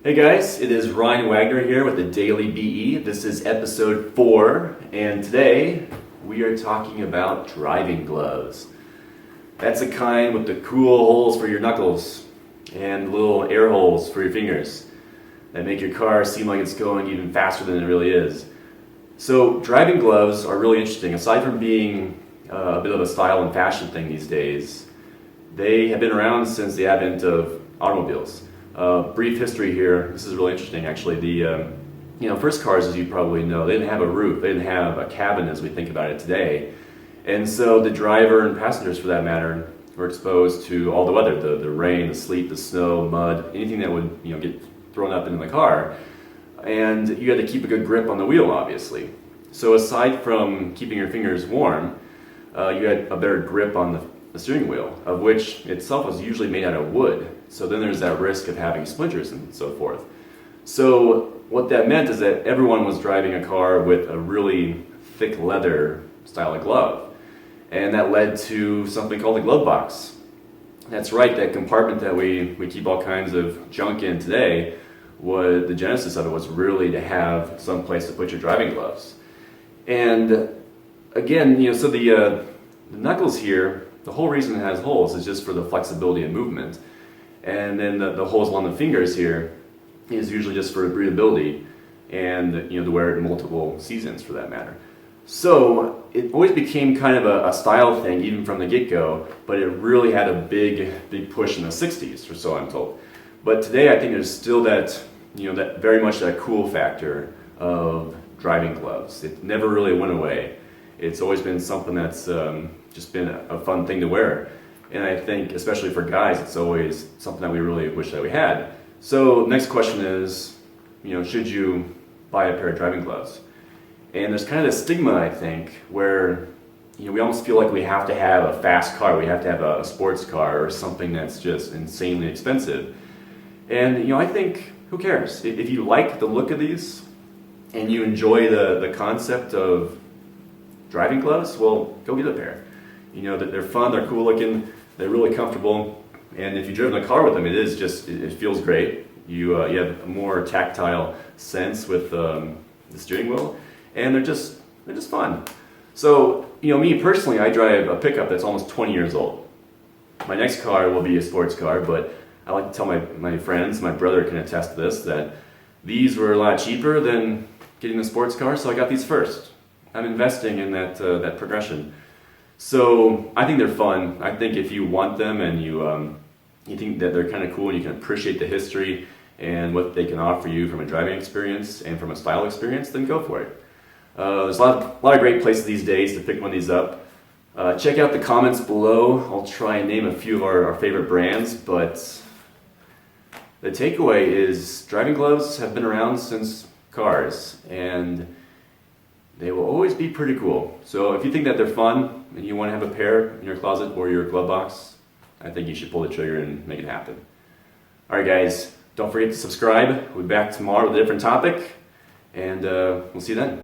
Hey guys, it is Ryan Wagner here with the Daily BE. This is episode 4, and today we are talking about driving gloves. That's the kind with the cool holes for your knuckles and little air holes for your fingers that make your car seem like it's going even faster than it really is. So driving gloves are really interesting. Aside from being a bit of a style and fashion thing these days, they have been around since the advent of automobiles. Brief history here. This is really interesting, actually. The first cars, as you probably know, they didn't have a roof. They didn't have a cabin as we think about it today. And so the driver and passengers, for that matter, were exposed to all the weather, the rain, the sleet, the snow, mud, anything that would get thrown up into the car. And you had to keep a good grip on the wheel, obviously. So aside from keeping your fingers warm, you had a better grip on the steering wheel, of which itself was usually made out of wood. So then there's that risk of having splinters and so forth. So what that meant is that everyone was driving a car with a really thick leather style of glove. And that led to something called a glovebox. That's right, that compartment that we keep all kinds of junk in today, the genesis of it was really to have some place to put your driving gloves. And again, so the knuckles here, the whole reason it has holes is just for the flexibility and movement. And then the holes along the fingers here is usually just for breathability and to wear it in multiple seasons, for that matter. So it always became kind of a style thing even from the get-go, but it really had a big push in the 60s, or so I'm told. But today I think there's still that that very much that cool factor of driving gloves. It never really went away. It's always been something that's just been a fun thing to wear. And I think, especially for guys, it's always something that we really wish that we had. So next question is, should you buy a pair of driving gloves? And there's kind of this stigma, I think, where we almost feel like we have to have a fast car, we have to have a sports car or something that's just insanely expensive. And I think, who cares? If you like the look of these and you enjoy the concept of driving gloves, well, go get a pair. That they're fun, they're cool looking, they're really comfortable, and if you've driven a car with them, it feels great. You have a more tactile sense with the steering wheel, and they're just fun. So me personally, I drive a pickup that's almost 20 years old. My next car will be a sports car, but I like to tell my friends, my brother can attest to this, that these were a lot cheaper than getting a sports car, so I got these first. I'm investing in that progression. So I think they're fun. I think if you want them and you think that they're kind of cool and you can appreciate the history and what they can offer you from a driving experience and from a style experience, then go for it. There's a lot of great places these days to pick one of these up. Check out the comments below. I'll try and name a few of our favorite brands, but the takeaway is driving gloves have been around since cars, and they will always be pretty cool. So if you think that they're fun and you want to have a pair in your closet or your glove box, I think you should pull the trigger and make it happen. Alright guys, don't forget to subscribe. We'll be back tomorrow with a different topic, and we'll see you then.